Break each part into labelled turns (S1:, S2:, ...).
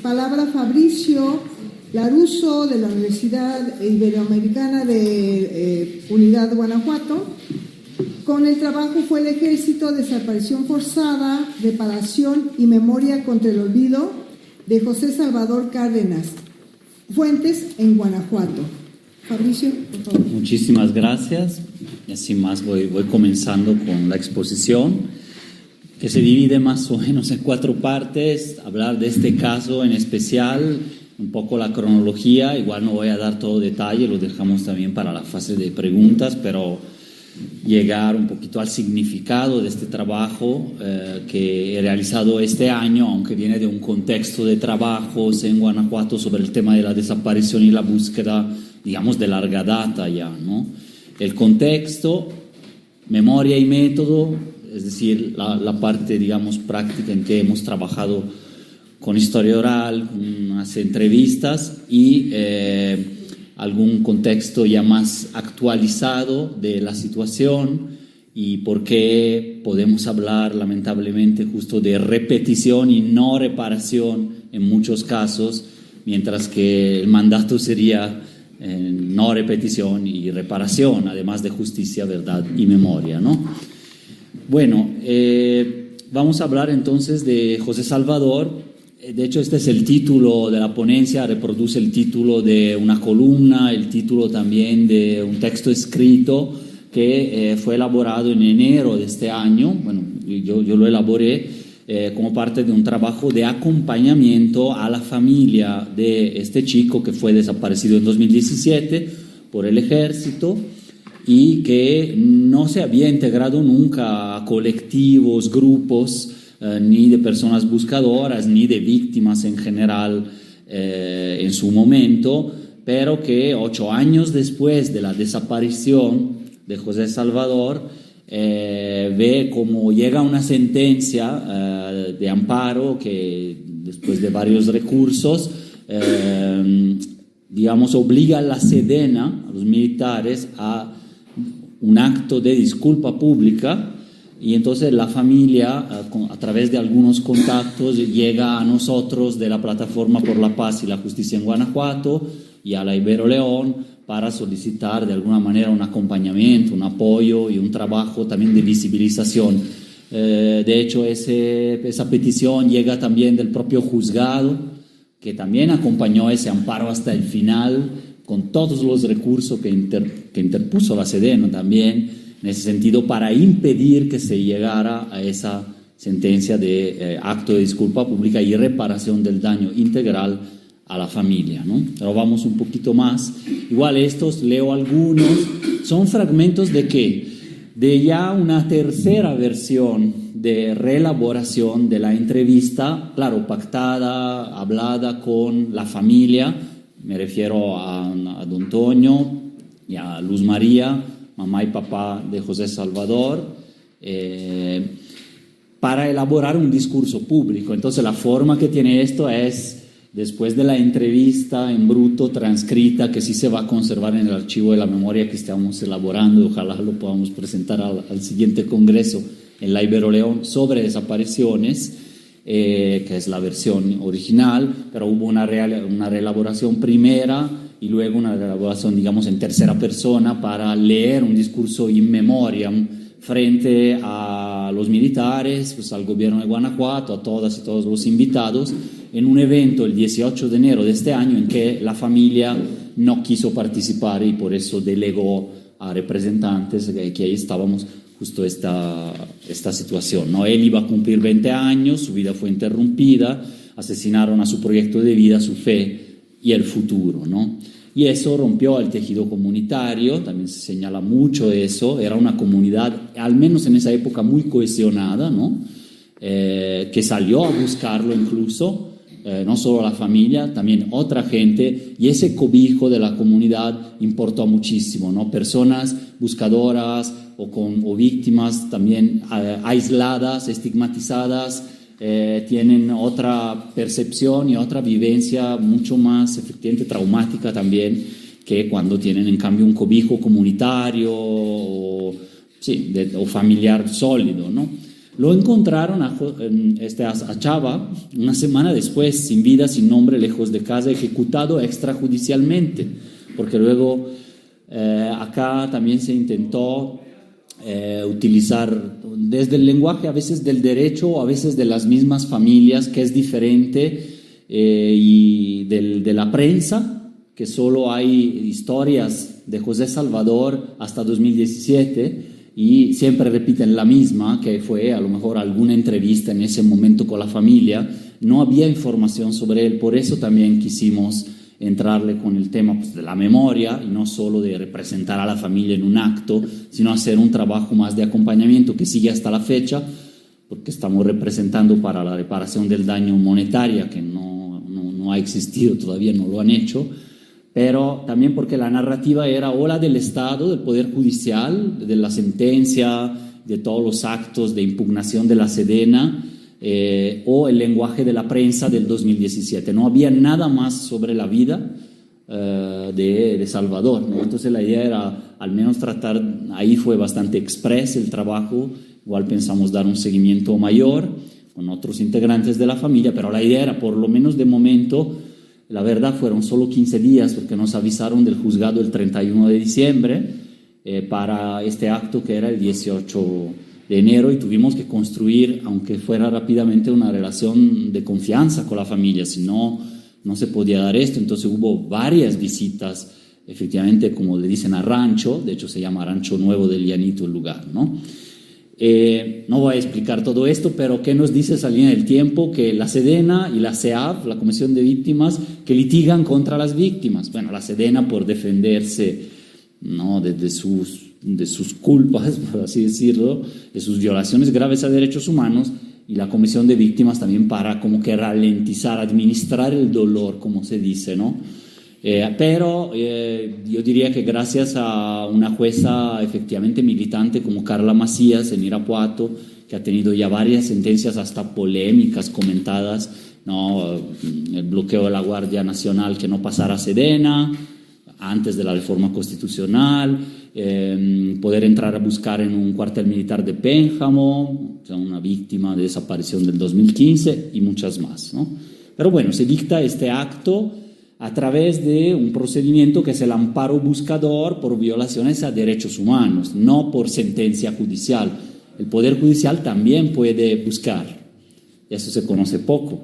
S1: Palabra Fabricio Laruso, de la Universidad Iberoamericana de Unidad Guanajuato. Con el trabajo Fue el Ejército, desaparición forzada, reparación y memoria contra el olvido, de José Salvador Cárdenas. Fuentes en Guanajuato. Fabricio, por favor.
S2: Muchísimas gracias. Y sin más voy comenzando con la exposición, que se divide más o menos en 4 partes. Hablar de este caso en especial, un poco la cronología. Igual no voy a dar todo detalle, lo dejamos también para la fase de preguntas, pero llegar un poquito al significado de este trabajo que he realizado este año, aunque viene de un contexto de trabajos en Guanajuato sobre el tema de la desaparición y la búsqueda, digamos, de larga data ya, ¿no? El contexto, memoria y método, es decir, la parte, digamos, práctica en que hemos trabajado con historia oral, con unas entrevistas y algún contexto ya más actualizado de la situación y por qué podemos hablar lamentablemente justo de repetición y no reparación en muchos casos, mientras que el mandato sería no repetición y reparación, además de justicia, verdad y memoria, ¿no? Bueno, vamos a hablar entonces de José Salvador. De hecho, este es el título de la ponencia, reproduce el título de una columna, el título también de un texto escrito que fue elaborado en enero de este año. Bueno, yo lo elaboré como parte de un trabajo de acompañamiento a la familia de este chico que fue desaparecido en 2017 por el ejército y que no se había integrado nunca a colectivos, grupos, ni de personas buscadoras, ni de víctimas en general en su momento, pero que 8 años después de la desaparición de José Salvador, ve cómo llega una sentencia de amparo que después de varios recursos, digamos, obliga a la Sedena, a los militares, a un acto de disculpa pública. Y entonces la familia, a través de algunos contactos, llega a nosotros de la Plataforma por la Paz y la Justicia en Guanajuato y a la Ibero León para solicitar de alguna manera un acompañamiento, un apoyo y un trabajo también de visibilización. De hecho, esa petición llega también del propio juzgado, que también acompañó ese amparo hasta el final, con todos los recursos que interpuso la Sedena también, en ese sentido, para impedir que se llegara a esa sentencia de acto de disculpa pública y reparación del daño integral a la familia, ¿no? Pero vamos un poquito más. Igual estos, leo algunos, son fragmentos de ¿qué? De ya una tercera versión de reelaboración de la entrevista, claro, pactada, hablada con la familia, me refiero a don Toño y a Luz María, mamá y papá de José Salvador, para elaborar un discurso público. Entonces la forma que tiene esto es, después de la entrevista en bruto, transcrita, que sí se va a conservar en el archivo de la memoria que estamos elaborando, ojalá lo podamos presentar al siguiente congreso en la Ibero León sobre desapariciones, que es la versión original, pero hubo una reelaboración primera y luego una reelaboración, digamos, en tercera persona para leer un discurso in memoriam frente a los militares, pues al gobierno de Guanajuato, a todas y todos los invitados, en un evento el 18 de enero de este año en que la familia no quiso participar y por eso delegó a representantes, que ahí estábamos justo esta situación, ¿no? Él iba a cumplir 20 años, su vida fue interrumpida, asesinaron a su proyecto de vida, su fe y el futuro, ¿no? Y eso rompió el tejido comunitario, también se señala mucho eso, era una comunidad, al menos en esa época, muy cohesionada, ¿no? Que salió a buscarlo incluso, no solo la familia, también otra gente, y ese cobijo de la comunidad importó muchísimo, ¿no? Personas buscadoras o víctimas también aisladas, estigmatizadas, tienen otra percepción y otra vivencia mucho más efectivamente traumática también que cuando tienen en cambio un cobijo comunitario o familiar sólido, ¿no? Lo encontraron a Chava una semana después, sin vida, sin nombre, lejos de casa, ejecutado extrajudicialmente, porque luego acá también se intentó utilizar desde el lenguaje a veces del derecho, a veces de las mismas familias, que es diferente, y de la prensa, que solo hay historias de José Salvador hasta 2017, y siempre repiten la misma, que fue a lo mejor alguna entrevista en ese momento con la familia. No había información sobre él, por eso también quisimos entrarle con el tema, pues, de la memoria, y no solo de representar a la familia en un acto, sino hacer un trabajo más de acompañamiento que sigue hasta la fecha, porque estamos representando para la reparación del daño monetaria, que no ha existido todavía, no lo han hecho, pero también porque la narrativa era o la del Estado, del Poder Judicial, de la sentencia, de todos los actos de impugnación de la Sedena, o el lenguaje de la prensa del 2017. No había nada más sobre la vida de Salvador, ¿no? Entonces la idea era al menos tratar, ahí fue bastante express el trabajo, igual pensamos dar un seguimiento mayor con otros integrantes de la familia, pero la idea era, por lo menos de momento, la verdad fueron solo 15 días, porque nos avisaron del juzgado el 31 de diciembre para este acto que era el 18 de enero, y tuvimos que construir, aunque fuera rápidamente, una relación de confianza con la familia, si no, no se podía dar esto. Entonces hubo varias visitas, efectivamente, como le dicen, a rancho, de hecho se llama Rancho Nuevo del Llanito el lugar, ¿no? No voy a explicar todo esto, pero ¿qué nos dice esa línea del tiempo? Que la Sedena y la CEAV, la Comisión de Víctimas, que litigan contra las víctimas. Bueno, la Sedena por defenderse, ¿no?, de sus culpas, por así decirlo, de sus violaciones graves a derechos humanos, y la Comisión de Víctimas también para como que ralentizar, administrar el dolor, como se dice, ¿no? Pero yo diría que gracias a una jueza efectivamente militante como Carla Macías en Irapuato, que ha tenido ya varias sentencias hasta polémicas comentadas, ¿no? El bloqueo de la Guardia Nacional que no pasara a Sedena antes de la reforma constitucional, poder entrar a buscar en un cuartel militar de Pénjamo, o sea, una víctima de desaparición del 2015, y muchas más, ¿no? Pero bueno, se dicta este acto a través de un procedimiento que es el amparo buscador por violaciones a derechos humanos, no por sentencia judicial. El Poder Judicial también puede buscar, eso se conoce poco,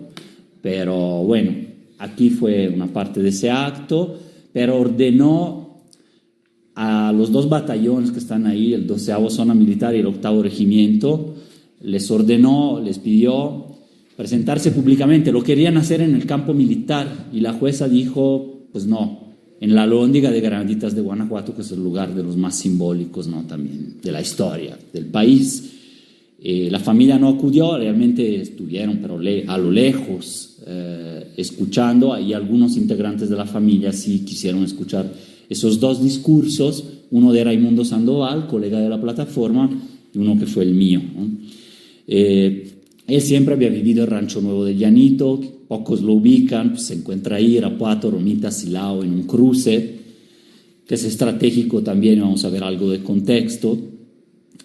S2: pero bueno, aquí fue una parte de ese acto, pero ordenó a los 2 batallones que están ahí, el 12º Zona Militar y el 8º Regimiento, les ordenó, les pidió presentarse públicamente. Lo querían hacer en el campo militar, y la jueza dijo, pues no, en la Alhóndiga de Granaditas de Guanajuato, que es el lugar de los más simbólicos, ¿no?, también de la historia del país. La familia no acudió, realmente estuvieron, pero a lo lejos, escuchando, y algunos integrantes de la familia sí quisieron escuchar esos 2 discursos, uno de Raimundo Sandoval, colega de la plataforma, y uno que fue el mío, ¿no? Él siempre había vivido en Rancho Nuevo del Llanito, pocos lo ubican, pues se encuentra ahí, Irapuato, Romita, Silao, en un cruce, que es estratégico también, vamos a ver algo de contexto,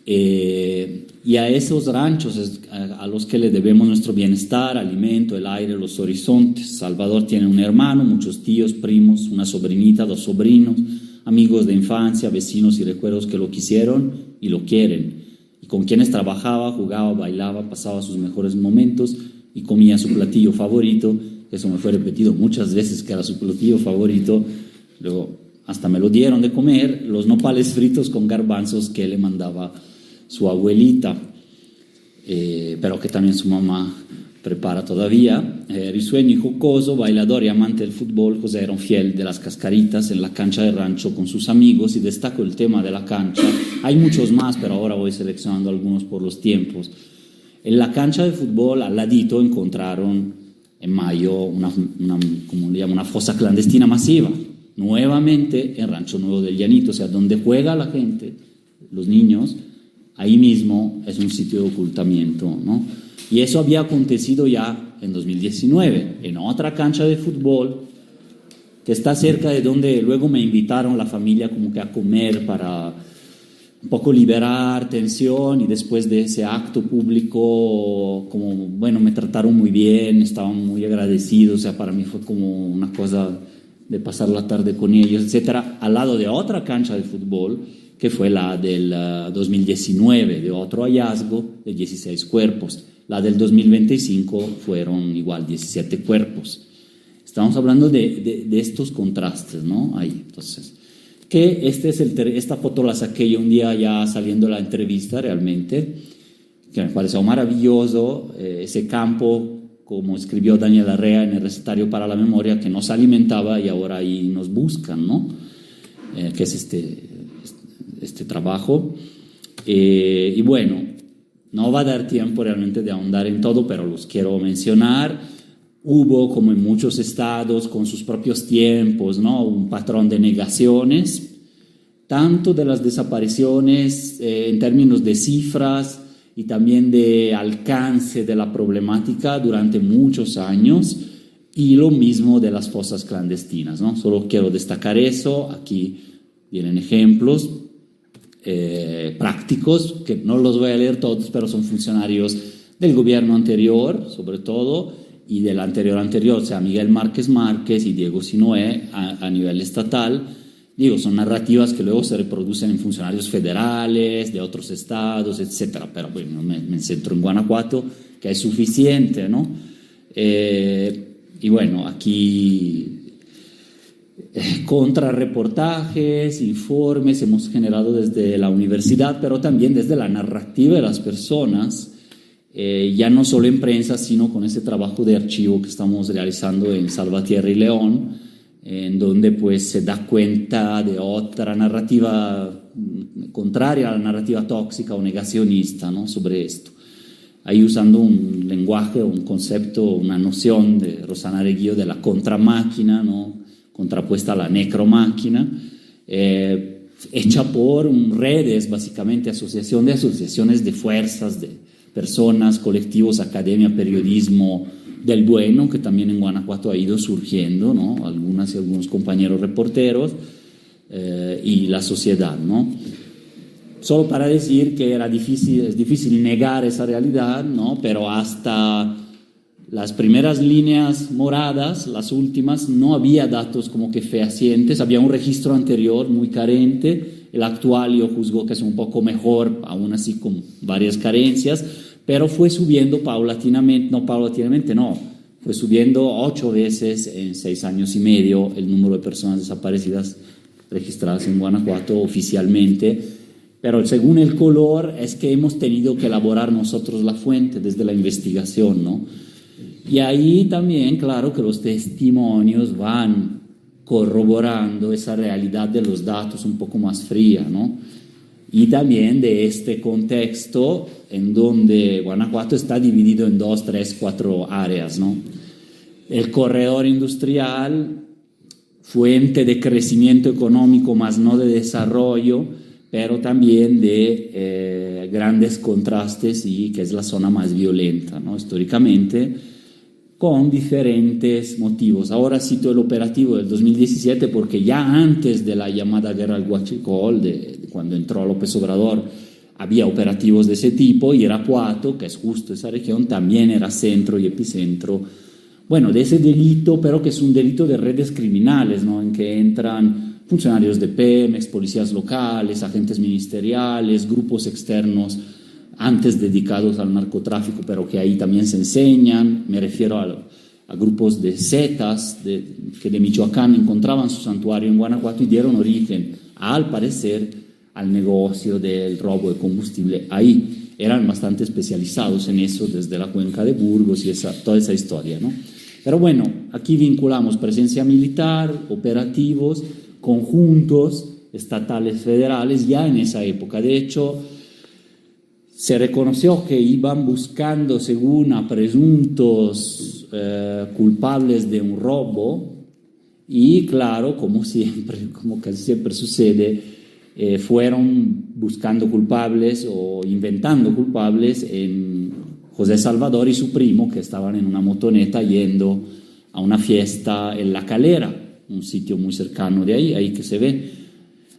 S2: y a esos ranchos a los que le debemos nuestro bienestar, alimento, el aire, los horizontes. Salvador tiene un hermano, muchos tíos, primos, una sobrinita, 2 sobrinos, amigos de infancia, vecinos y recuerdos que lo quisieron y lo quieren, y con quienes trabajaba, jugaba, bailaba, pasaba sus mejores momentos y comía su platillo favorito. Eso me fue repetido muchas veces, que era su platillo favorito. Luego hasta me lo dieron de comer, los nopales fritos con garbanzos que le mandaba su abuelita, pero que también su mamá prepara todavía. Risueño y jocoso, bailador y amante del fútbol, José era un fiel de las cascaritas en la cancha de rancho con sus amigos, y destaco el tema de la cancha. Hay muchos más, pero ahora voy seleccionando algunos por los tiempos. En la cancha de fútbol, al ladito, encontraron en mayo como le llaman, una fosa clandestina masiva, nuevamente en Rancho Nuevo del Llanito, o sea, donde juega la gente, los niños. Ahí mismo es un sitio de ocultamiento, ¿no? Y eso había acontecido ya en 2019, en otra cancha de fútbol que está cerca de donde luego me invitaron la familia como que a comer para un poco liberar tensión, y después de ese acto público, como, bueno, me trataron muy bien, estaban muy agradecidos, o sea, para mí fue como una cosa de pasar la tarde con ellos, etcétera, al lado de otra cancha de fútbol, que fue la del 2019, de otro hallazgo de 16 cuerpos. La del 2025 fueron igual 17 cuerpos. Estamos hablando de estos contrastes, ¿no? Ahí, entonces, que esta foto la saqué yo un día ya saliendo de la entrevista realmente, que me pareció maravilloso, ese campo, como escribió Daniel Arrea en el recetario para la memoria, que nos alimentaba y ahora ahí nos buscan, ¿no? Que es este trabajo. Y bueno, no va a dar tiempo realmente de ahondar en todo, pero los quiero mencionar. Hubo, como en muchos estados, con sus propios tiempos, ¿no?, un patrón de negaciones, tanto de las desapariciones en términos de cifras y también de alcance de la problemática durante muchos años, y lo mismo de las fosas clandestinas, ¿no? Solo quiero destacar eso. Aquí vienen ejemplos prácticos, que no los voy a leer todos, pero son funcionarios del gobierno anterior, sobre todo, y del anterior, o sea, Miguel Márquez y Diego Sinoé a nivel estatal. Digo, son narrativas que luego se reproducen en funcionarios federales, de otros estados, etcétera, pero bueno, me centro en Guanajuato, que es suficiente, ¿no? Y bueno, aquí contrarreportajes, informes hemos generado desde la universidad, pero también desde la narrativa de las personas, ya no solo en prensa, sino con ese trabajo de archivo que estamos realizando en Salvatierra y León, en donde pues se da cuenta de otra narrativa contraria a la narrativa tóxica o negacionista, ¿no?, sobre esto. Ahí usando un lenguaje, un concepto, una noción de Rosana Reguillo de la contramáquina, ¿no?, contrapuesta a la necromáquina, hecha por redes, básicamente asociaciones de fuerzas, de personas, colectivos, academia, periodismo del bueno, que también en Guanajuato ha ido surgiendo, ¿no?, algunas y algunos compañeros reporteros, y la sociedad, ¿no? Solo para decir que es difícil negar esa realidad, ¿no?, pero hasta las primeras líneas moradas, las últimas, no había datos como que fehacientes, había un registro anterior muy carente, el actual yo juzgo que es un poco mejor, aún así con varias carencias, pero fue subiendo fue subiendo 8 veces en 6 años y medio el número de personas desaparecidas registradas en Guanajuato oficialmente, pero según el color es que hemos tenido que elaborar nosotros la fuente desde la investigación, ¿no? Y ahí también, claro, que los testimonios van corroborando esa realidad de los datos un poco más fría, ¿no? Y también de este contexto en donde Guanajuato está dividido en 2, 3, 4 áreas, ¿no? El corredor industrial, fuente de crecimiento económico, más no de desarrollo, pero también de grandes contrastes, y que es la zona más violenta, ¿no?, históricamente, con diferentes motivos. Ahora cito el operativo del 2017 porque ya antes de la llamada guerra al huachicol, de cuando entró López Obrador, había operativos de ese tipo, y Irapuato, que es justo esa región, también era centro y epicentro, bueno, de ese delito, pero que es un delito de redes criminales, ¿no?, en que entran funcionarios de Pemex, policías locales, agentes ministeriales, grupos externos antes dedicados al narcotráfico, pero que ahí también se enseñan. Me refiero a grupos de zetas que de Michoacán encontraban su santuario en Guanajuato y dieron origen, al parecer, al negocio del robo de combustible. Ahí eran bastante especializados en eso, desde la cuenca de Burgos y toda esa historia, ¿no? Pero bueno, aquí vinculamos presencia militar, operativos, conjuntos estatales, federales, ya en esa época. De hecho, se reconoció que iban buscando, según a presuntos culpables de un robo, y claro, como casi siempre sucede, fueron buscando culpables o inventando culpables en José Salvador y su primo, que estaban en una motoneta yendo a una fiesta en La Calera, un sitio muy cercano de ahí que se ve.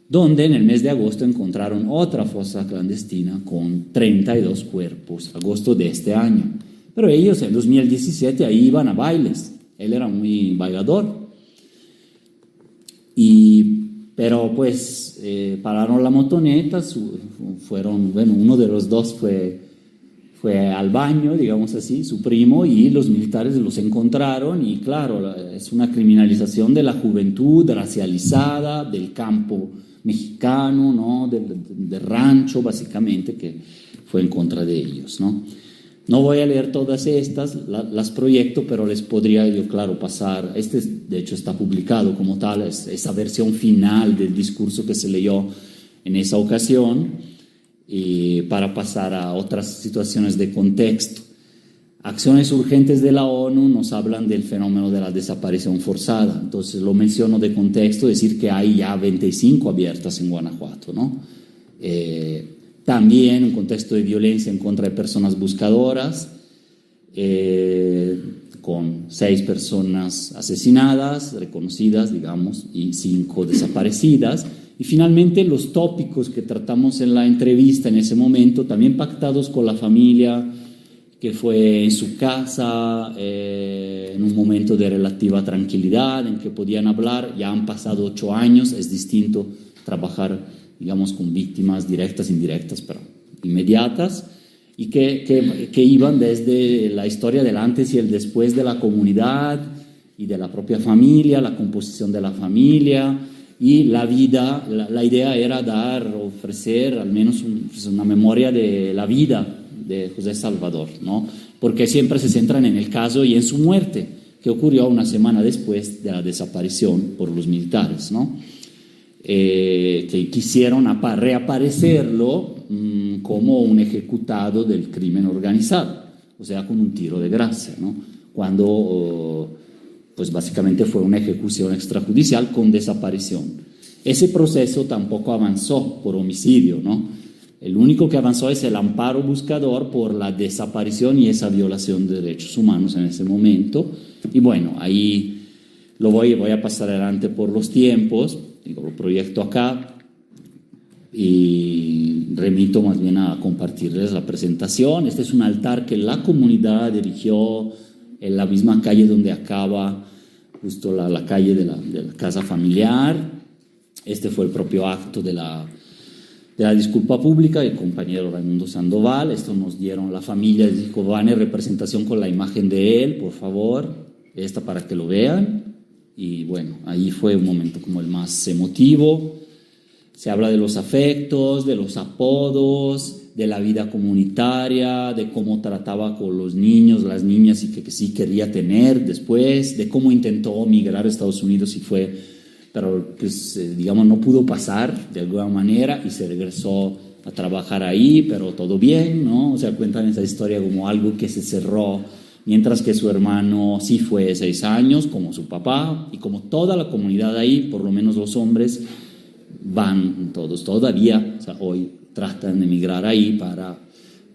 S2: donde en el mes de agosto encontraron otra fosa clandestina con 32 cuerpos, agosto de este año. Pero ellos en 2017 ahí iban a bailes, él era muy bailador. Pero pues pararon la motoneta, fueron, bueno, uno de los dos fue al baño, digamos así, su primo, y los militares los encontraron, y claro, es una criminalización de la juventud racializada, del campo mexicano, ¿no? del rancho, básicamente, que fue en contra de ellos, ¿no? No voy a leer todas estas, las proyecto, pero les podría yo, claro, pasar. De hecho, está publicado como tal, esa versión final del discurso que se leyó en esa ocasión, para pasar a otras situaciones de contexto. Acciones urgentes de la ONU nos hablan del fenómeno de la desaparición forzada. Entonces, lo menciono de contexto, decir que hay ya 25 abiertas en Guanajuato, ¿no? También un contexto de violencia en contra de personas buscadoras, con 6 personas asesinadas, reconocidas, digamos, y 5 desaparecidas. Y finalmente los tópicos que tratamos en la entrevista en ese momento, también pactados con la familia, que fue en su casa, en un momento de relativa tranquilidad, en que podían hablar. Ya han pasado 8 años, es distinto trabajar, digamos, con víctimas directas, indirectas, pero inmediatas, y que iban desde la historia del antes y el después de la comunidad y de la propia familia, la composición de la familia y la vida. La idea era ofrecer al menos una memoria de la vida de José Salvador, ¿no? Porque siempre se centran en el caso y en su muerte, que ocurrió una semana después de la desaparición por los militares, ¿no? Que quisieron reaparecerlo como un ejecutado del crimen organizado, o sea, con un tiro de gracia, ¿no? Cuando pues básicamente fue una ejecución extrajudicial con desaparición. Ese proceso tampoco avanzó por homicidio, ¿no? El único que avanzó es el amparo buscador por la desaparición y esa violación de derechos humanos en ese momento. Y bueno, ahí voy a pasar adelante por los tiempos. Lo proyecto acá y remito más bien a compartirles la presentación. Este es un altar que la comunidad erigió en la misma calle donde acaba justo la calle de la casa familiar. Este fue el propio acto de la disculpa pública del compañero Raimundo Sandoval. Esto nos dieron la familia, dijo, van en representación con la imagen de él, por favor, esta para que lo vean. Y bueno, ahí fue un momento como el más emotivo. Se habla de los afectos, de los apodos, de la vida comunitaria, de cómo trataba con los niños, las niñas y que sí quería tener después, de cómo intentó migrar a Estados Unidos pero pues, digamos, no pudo pasar de alguna manera y se regresó a trabajar ahí, pero todo bien, ¿no? O sea, cuentan esa historia como algo que se cerró, mientras que su hermano sí fue 6 años, como su papá, y como toda la comunidad ahí, por lo menos los hombres, van todos todavía, o sea, hoy tratan de emigrar ahí para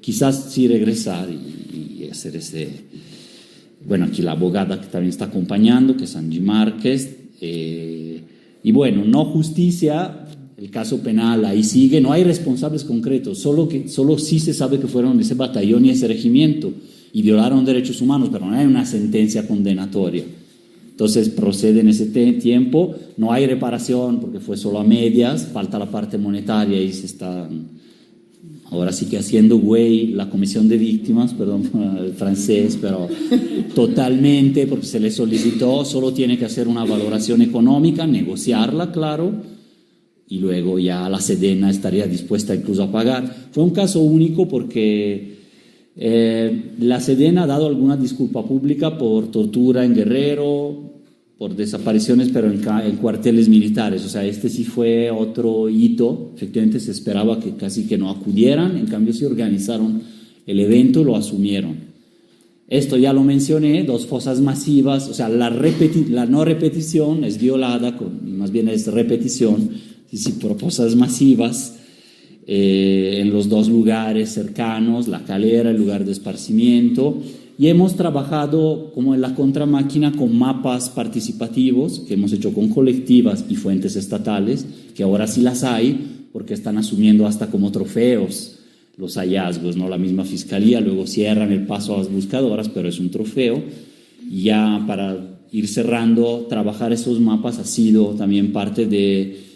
S2: quizás sí regresar y hacer bueno, aquí la abogada que también está acompañando, que es Angie Márquez, y bueno, no justicia, el caso penal ahí sigue, no hay responsables concretos, solo sí se sabe que fueron ese batallón y ese regimiento, y violaron derechos humanos, pero no hay una sentencia condenatoria. Entonces procede en ese tiempo, no hay reparación porque fue solo a medias, falta la parte monetaria y se está ahora sí que haciendo güey la comisión de víctimas, perdón el francés, pero totalmente, porque se le solicitó, solo tiene que hacer una valoración económica, negociarla, claro, y luego ya la Sedena estaría dispuesta incluso a pagar. Fue un caso único porque la Sedena ha dado alguna disculpa pública por tortura en Guerrero, por desapariciones, pero en cuarteles militares. O sea, este sí fue otro hito. Efectivamente se esperaba que casi que no acudieran, en cambio sí organizaron el evento y lo asumieron. Esto ya lo mencioné, 2 fosas masivas, o sea, la no repetición es violada, más bien es repetición, por fosas masivas, en los 2 lugares cercanos, La Calera, el lugar de esparcimiento, Y hemos trabajado como en la contramáquina con mapas participativos que hemos hecho con colectivas y fuentes estatales, que ahora sí las hay, porque están asumiendo hasta como trofeos los hallazgos, ¿no? La misma fiscalía, luego cierran el paso a las buscadoras, pero es un trofeo. Y ya para ir cerrando, trabajar esos mapas ha sido también parte de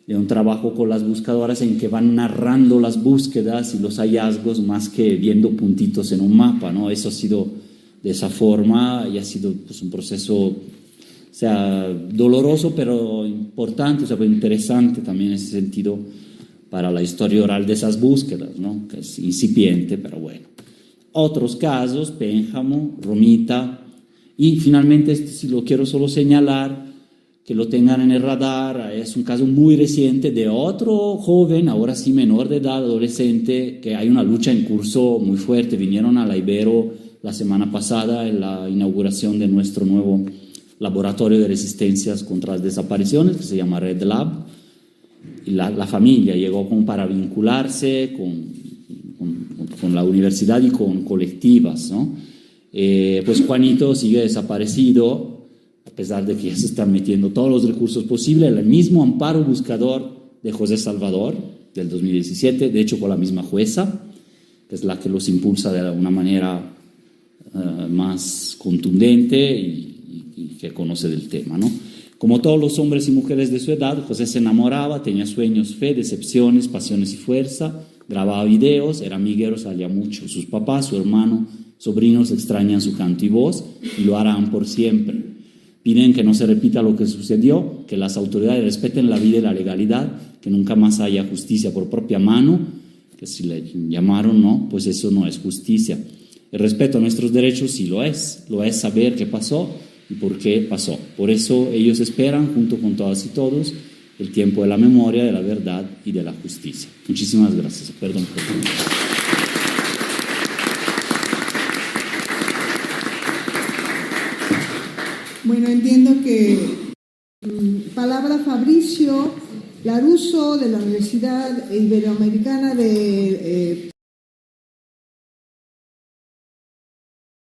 S2: un trabajo con las buscadoras en que van narrando las búsquedas y los hallazgos más que viendo puntitos en un mapa, ¿no? Eso ha sido de esa forma y ha sido pues, un proceso, o sea, doloroso pero importante, o sea, interesante también en ese sentido para la historia oral de esas búsquedas, ¿no? Que es incipiente, pero bueno. Otros casos, Pénjamo, Romita, y finalmente este sí lo quiero solo señalar, que lo tengan en el radar, es un caso muy reciente de otro joven, ahora sí menor de edad, adolescente, que hay una lucha en curso muy fuerte. Vinieron a la Ibero la semana pasada en la inauguración de nuestro nuevo laboratorio de resistencias contra las desapariciones, que se llama Red Lab, y la familia llegó como para vincularse con la universidad y con colectivas, ¿no? Pues Juanito sigue desaparecido, a pesar de que ya se están metiendo todos los recursos posibles, el mismo amparo buscador de José Salvador del 2017, de hecho con la misma jueza, que es la que los impulsa de una manera más contundente y que conoce del tema, ¿no? Como todos los hombres y mujeres de su edad, José se enamoraba, tenía sueños, fe, decepciones, pasiones y fuerza, grababa videos, era amiguero, salía mucho. Sus papás, su hermano, sobrinos extrañan su canto y voz y lo harán por siempre. Piden que no se repita lo que sucedió, que las autoridades respeten la vida y la legalidad, que nunca más haya justicia por propia mano, que si le llamaron, no, pues eso no es justicia. El respeto a nuestros derechos sí lo es saber qué pasó y por qué pasó. Por eso ellos esperan, junto con todas y todos, el tiempo de la memoria, de la verdad y de la justicia. Muchísimas gracias. Perdón por todo.
S1: Bueno, entiendo que palabra Fabricio Laruso de la Universidad Iberoamericana de